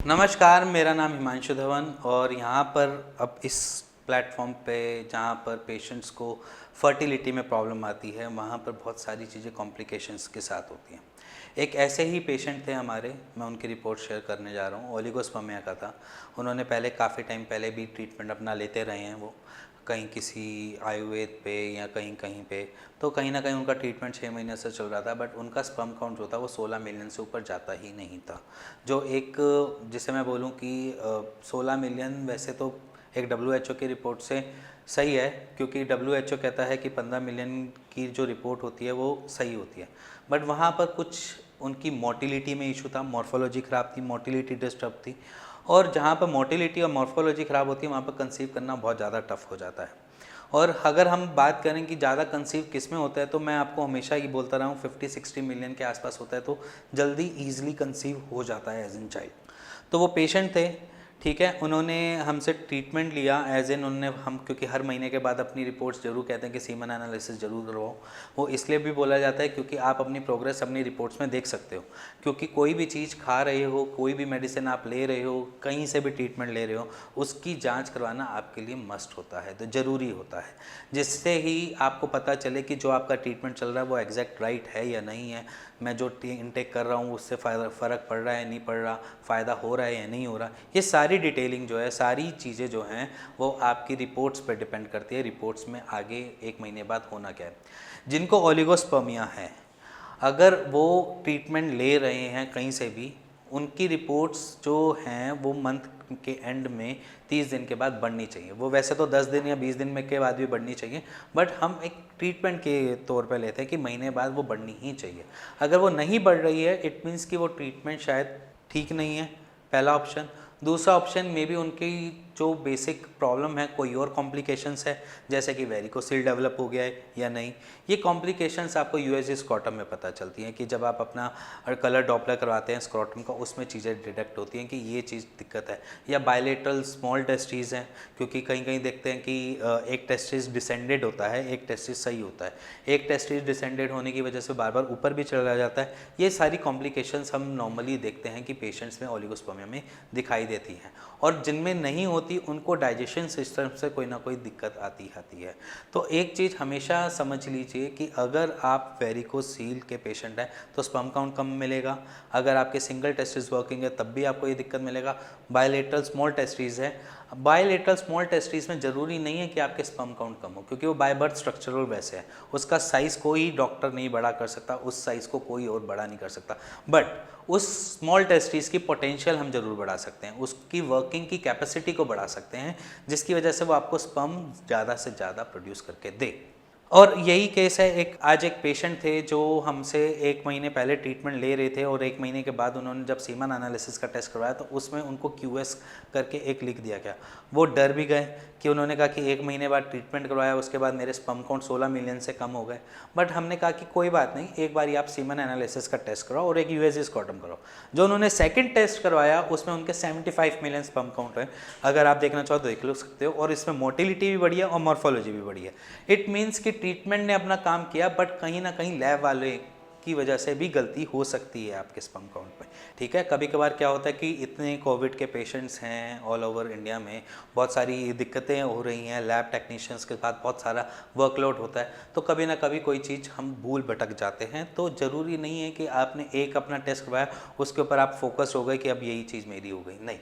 नमस्कार, मेरा नाम हिमांशु धवन और यहाँ पर अब इस प्लेटफॉर्म पे जहाँ पर पेशेंट्स को फर्टिलिटी में प्रॉब्लम आती है वहाँ पर बहुत सारी चीज़ें कॉम्प्लिकेशंस के साथ होती हैं। एक ऐसे ही पेशेंट थे हमारे, मैं उनकी रिपोर्ट शेयर करने जा रहा हूँ। ओलिगोस्पर्मिया का था। उन्होंने पहले काफ़ी टाइम पहले भी ट्रीटमेंट अपना लेते रहे हैं, वो कहीं किसी आयुर्वेद पे या कहीं कहीं पे, तो कहीं ना कहीं उनका ट्रीटमेंट 6 महीने से चल रहा था, बट उनका स्पर्म काउंट जो था वो 16 मिलियन से ऊपर जाता ही नहीं था। जो एक, जिसे मैं बोलूँ कि 16 मिलियन वैसे तो एक WHO की रिपोर्ट से सही है, क्योंकि WHO कहता है कि 15 मिलियन की जो रिपोर्ट होती है वो सही होती है, बट वहाँ पर कुछ उनकी मोटिलिटी में इशू था, मॉर्फोलॉजी ख़राब थी, मोटिलिटी डिस्टर्ब थी, और जहाँ पर मोटिलिटी और मॉर्फोलॉजी ख़राब होती है वहाँ पर कंसीव करना बहुत ज़्यादा टफ हो जाता है। और अगर हम बात करें कि ज़्यादा कंसीव किस में होता है, तो मैं आपको हमेशा ही बोलता रहा हूँ 50-60 मिलियन के आसपास होता है, तो जल्दी ईजिली कंसीव हो जाता है एज इन चाइल्ड। तो वो पेशेंट थे, ठीक है, उन्होंने हमसे ट्रीटमेंट लिया एज इन उन्होंने हम, क्योंकि हर महीने के बाद अपनी रिपोर्ट्स जरूर कहते हैं कि सीमन एनालिसिस जरूर करवाओ। वो इसलिए भी बोला जाता है क्योंकि आप अपनी प्रोग्रेस अपनी रिपोर्ट्स में देख सकते हो, क्योंकि कोई भी चीज़ खा रहे हो, कोई भी मेडिसिन आप ले रहे हो, कहीं से भी ट्रीटमेंट ले रहे हो, उसकी जांच करवाना आपके लिए मस्ट होता है, तो ज़रूरी होता है, जिससे ही आपको पता चले कि जो आपका ट्रीटमेंट चल रहा है वो एग्जैक्ट राइट है या नहीं है, मैं जो इनटेक कर रहा हूँ उससे फ़र्क पड़ रहा है नहीं पड़ रहा, फ़ायदा हो रहा है या नहीं हो रहा। ये सारी डिटेलिंग जो है, सारी चीज़ें जो हैं वो आपकी रिपोर्ट्स पर डिपेंड करती है, रिपोर्ट्स में आगे 1 महीने बाद होना क्या है। जिनको ओलिगोस्पर्मिया है, अगर वो ट्रीटमेंट ले रहे हैं कहीं से भी, उनकी रिपोर्ट्स जो हैं वो मंथ के एंड में 30 दिन के बाद बढ़नी चाहिए। वो वैसे तो 10 दिन या 20 दिन में के बाद भी बढ़नी चाहिए, बट हम एक ट्रीटमेंट के तौर पे लेते हैं कि महीने बाद वो बढ़नी ही चाहिए। अगर वो नहीं बढ़ रही है, इट मीन्स कि वो ट्रीटमेंट शायद ठीक नहीं है, पहला ऑप्शन। दूसरा ऑप्शन मे बी उनकी जो बेसिक प्रॉब्लम है कोई और कॉम्प्लिकेशंस है, जैसे कि वेरिकोसिल डेवलप हो गया है या नहीं। ये कॉम्प्लिकेशंस आपको यूएसजी स्क्रॉटम में पता चलती हैं कि जब आप अपना कलर डॉपलर करवाते हैं स्क्रॉटम का, उसमें चीज़ें डिटेक्ट होती हैं कि ये चीज़ दिक्कत है। या बायलेटरल स्मॉल टेस्टिस हैं, क्योंकि कहीं कहीं देखते हैं कि एक टेस्टिस डिसेंडेड होता है, एक टेस्टिस सही होता है, एक टेस्टिस डिसेंडेड होने की वजह से बार बार ऊपर भी चला जाता है। ये सारी कॉम्प्लिकेशंस हम नॉर्मली देखते हैं कि पेशेंट्स में ओलिगोस्पर्मिया में दिखाई देती हैं, और जिनमें नहीं होती उनको डाइजेशन सिस्टम से कोई ना कोई दिक्कत आती है। तो एक चीज़ हमेशा समझ लीजिए कि अगर आप वेरिकोसील के पेशेंट हैं तो स्पर्म काउंट कम मिलेगा, अगर आपके सिंगल टेस्टिस वर्किंग है तब भी आपको ये दिक्कत मिलेगा। बायलेटरल स्मॉल टेस्टिस है, बायलेटरल स्मॉल टेस्टिस में ज़रूरी नहीं है कि आपके स्पर्म काउंट कम हो, क्योंकि वो बाय बर्थ स्ट्रक्चरल वैसे है, उसका साइज़ कोई डॉक्टर नहीं बड़ा कर सकता, उस साइज़ को कोई और बड़ा नहीं कर सकता, बट उस स्मॉल टेस्टिस की पोटेंशियल हम जरूर बढ़ा सकते हैं, उसकी वर्किंग की कैपेसिटी को बढ़ा सकते हैं, जिसकी वजह से वो आपको स्पर्म ज़्यादा से ज़्यादा प्रोड्यूस करके दे। और यही केस है, आज एक पेशेंट थे जो हमसे 1 महीने पहले ट्रीटमेंट ले रहे थे, और 1 महीने के बाद उन्होंने जब सीमन एनालिसिस का टेस्ट करवाया तो उसमें उनको QS करके एक लिख दिया गया। वो डर भी गए कि उन्होंने कहा कि 1 महीने बाद ट्रीटमेंट करवाया, उसके बाद मेरे स्पर्म काउंट 16 मिलियन से कम हो गए। बट हमने कहा कि कोई बात नहीं, एक बार आप सीमन एनालिसिस का टेस्ट कराओ और एक USG स्क्रॉटम कराओ। जो उन्होंने सेकेंड टेस्ट करवाया उसमें उनके 75 मिलियन स्पर्म काउंट है, अगर आप देखना चाहो तो देख लो सकते हो, और इसमें मोटिलिटी भी बढ़ी है और मॉर्फोलॉजी भी बढ़ी है। इट मीन्स कि ट्रीटमेंट ने अपना काम किया, बट कहीं ना कहीं लैब वाले की वजह से भी गलती हो सकती है आपके स्पर्म काउंट में, ठीक है। कभी कभार क्या होता है कि इतने कोविड के पेशेंट्स हैं ऑल ओवर इंडिया में, बहुत सारी दिक्कतें हो रही हैं, लैब टेक्नीशियंस के साथ बहुत सारा वर्कलोड होता है, तो कभी ना कभी कोई चीज़ हम भूल भटक जाते हैं। तो ज़रूरी नहीं है कि आपने एक अपना टेस्ट करवाया उसके ऊपर आप फोकस हो गए कि अब यही चीज़ मेरी हो गई, नहीं।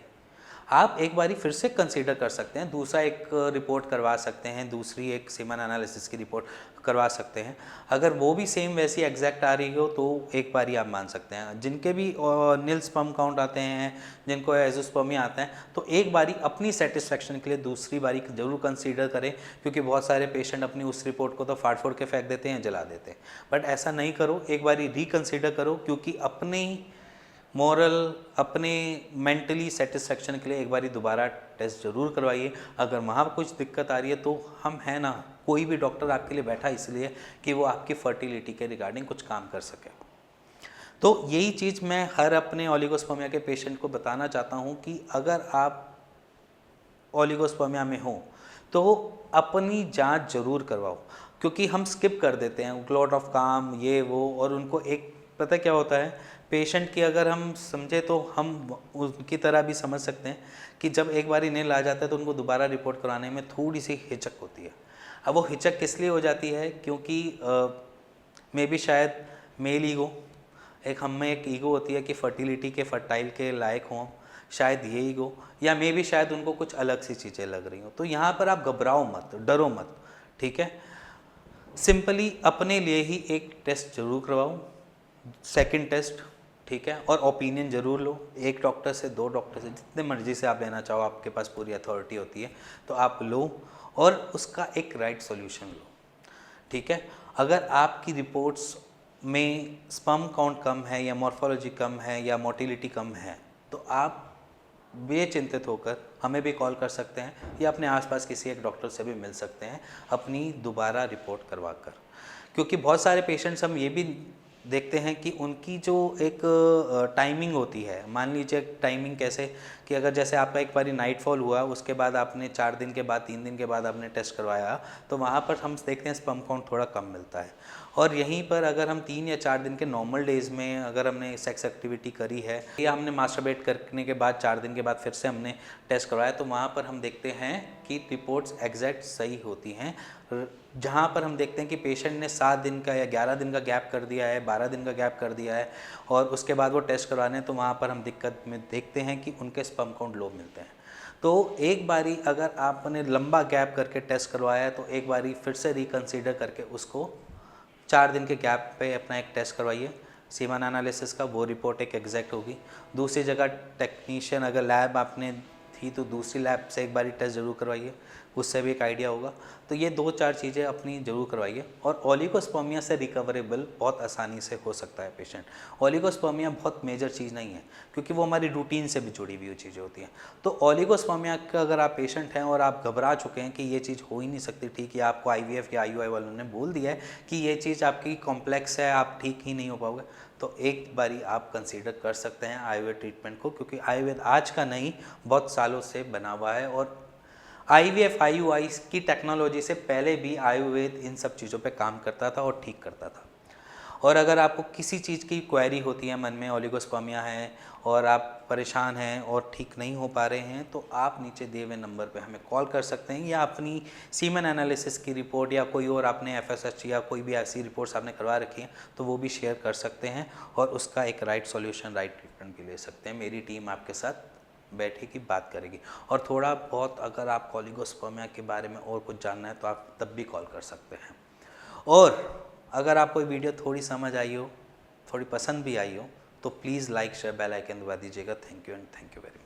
आप एक बारी फिर से कंसीडर कर सकते हैं, दूसरा एक रिपोर्ट करवा सकते हैं, दूसरी एक सीमन एनालिसिस की रिपोर्ट करवा सकते हैं। अगर वो भी सेम वैसी एग्जैक्ट आ रही हो तो एक बारी आप मान सकते हैं। जिनके भी नील स्पर्म काउंट आते हैं, जिनको एजोस्पर्मिया आता है, तो एक बारी अपनी सेटिस्फेक्शन के लिए दूसरी बारी जरूर कंसीडर करें, क्योंकि बहुत सारे पेशेंट अपनी उस रिपोर्ट को तो फाड़ फोड़ के फेंक देते हैं, जला देते हैं। बट ऐसा नहीं करो, एक बारी रिकंसीडर करो, क्योंकि अपने मॉरल, अपने मेंटली सेटिस्फेक्शन के लिए एक बारी दोबारा टेस्ट जरूर करवाइए। अगर वहाँ कुछ दिक्कत आ रही है तो हम हैं ना, कोई भी डॉक्टर आपके लिए बैठा इसलिए कि वो आपकी फर्टिलिटी के रिगार्डिंग कुछ काम कर सके। तो यही चीज़ मैं हर अपने ओलिगोस्पर्मिया के पेशेंट को बताना चाहता हूँ कि अगर आप ओलिगोस्पर्मिया में हो तो अपनी जांच जरूर करवाओ, क्योंकि हम स्किप कर देते हैं क्लॉट ऑफ काम ये वो, और उनको एक पता क्या होता है, पेशेंट की अगर हम समझे तो हम उनकी तरह भी समझ सकते हैं कि जब एक बार नील आ जाता है तो उनको दोबारा रिपोर्ट कराने में थोड़ी सी हिचक होती है। अब वो हिचक किस लिए हो जाती है, क्योंकि मे भी शायद मेल ईगो, एक हम में एक ईगो होती है कि फर्टिलिटी के फर्टाइल के लायक हों, शायद ये ईगो, या मे भी शायद उनको कुछ अलग सी चीज़ें लग रही हों। तो यहाँ पर आप घबराओ मत, डरो मत, ठीक है। सिंपली अपने लिए ही एक टेस्ट जरूर करवाओ, सेकंड टेस्ट, ठीक है, और ओपिनियन ज़रूर लो, एक डॉक्टर से, दो डॉक्टर से, जितने मर्जी से आप लेना चाहो, आपके पास पूरी अथॉरिटी होती है तो आप लो और उसका एक राइट सॉल्यूशन लो, ठीक है। अगर आपकी रिपोर्ट्स में स्पर्म काउंट कम है या मॉर्फोलॉजी कम है या मोटिलिटी कम है तो आप बेचिंतित होकर हमें भी कॉल कर सकते हैं या अपने आसपास किसी एक डॉक्टर से भी मिल सकते हैं अपनी दोबारा रिपोर्ट करवा कर। क्योंकि बहुत सारे पेशेंट्स हम ये भी देखते हैं कि उनकी जो एक टाइमिंग होती है, मान लीजिए टाइमिंग कैसे कि अगर जैसे आपका एक बारी नाइटफॉल हुआ, उसके बाद आपने 4 दिन के बाद 3 दिन के बाद आपने टेस्ट करवाया तो वहाँ पर हम देखते हैं स्पर्म काउंट थोड़ा कम मिलता है। और यहीं पर अगर हम 3 या 4 दिन के नॉर्मल डेज़ में अगर हमने सेक्स एक्टिविटी करी है या हमने मास्टरबेट करने के बाद 4 दिन के बाद फिर से हमने टेस्ट करवाया तो वहाँ पर हम देखते हैं कि रिपोर्ट्स एग्जैक्ट सही होती हैं। जहाँ पर हम देखते हैं कि पेशेंट ने 7 दिन का या 11 दिन का गैप कर दिया है, 12 दिन का गैप कर दिया है और उसके बाद वो टेस्ट करवाने तो वहाँ पर हम दिक्कत में देखते हैं कि उनके स्पर्म काउंट लो मिलते हैं। तो एक बारी अगर आपने लंबा गैप करके टेस्ट करवाया है तो एक बारी फिर से रिकन्सिडर करके उसको 4 दिन के गैप पे अपना एक टेस्ट करवाइए, सीमन एनालिसिस का, वो रिपोर्ट एक एग्जैक्ट होगी। दूसरी जगह टेक्नीशियन अगर लैब आपने थी तो दूसरी लैब से एक बारी टेस्ट ज़रूर करवाइए, उससे भी एक आइडिया होगा। तो ये 2-4 चीज़ें अपनी ज़रूर करवाइए। और ओलिगोस्पर्मिया से रिकवरेबल बहुत आसानी से हो सकता है पेशेंट। ओलिगोस्पर्मिया बहुत मेजर चीज़ नहीं है क्योंकि वो हमारी रूटीन से भी जुड़ी हुई चीज़ें होती हैं। तो ओलिगोस्पर्मिया का अगर आप पेशेंट हैं और आप घबरा चुके हैं कि ये चीज़ हो ही नहीं सकती ठीक, या आपको IVF या IUI वालों ने बोल दिया है कि ये चीज़ आपकी कॉम्प्लेक्स है, आप ठीक ही नहीं हो पाओगे, तो एक बारी आप कंसीडर कर सकते हैं आयुर्वेद ट्रीटमेंट को। क्योंकि आयुर्वेद आज का नहीं, बहुत सालों से बना हुआ है और IVF IUI की टेक्नोलॉजी से पहले भी आयुर्वेद इन सब चीज़ों पे काम करता था और ठीक करता था। और अगर आपको किसी चीज़ की क्वेरी होती है मन में, ओलिगोस्पर्मिया है और आप परेशान हैं और ठीक नहीं हो पा रहे हैं, तो आप नीचे दिए हुए नंबर पे हमें कॉल कर सकते हैं या अपनी सीमन एनालिसिस की रिपोर्ट या कोई और आपने FSH या कोई भी ऐसी रिपोर्ट्स आपने करवा रखी हैं तो वो भी शेयर कर सकते हैं और उसका एक राइट सॉल्यूशन, राइट ट्रीटमेंट भी ले सकते हैं। मेरी टीम आपके साथ बैठेगी, बात करेगी। और थोड़ा बहुत अगर आप ओलिगोस्पर्मिया के बारे में और कुछ जानना है तो आप तब भी कॉल कर सकते हैं। और अगर आपको वीडियो थोड़ी समझ आई हो, थोड़ी पसंद भी आई हो, तो please like share bell icon दबा दीजिएगा। Thank you and thank you very much.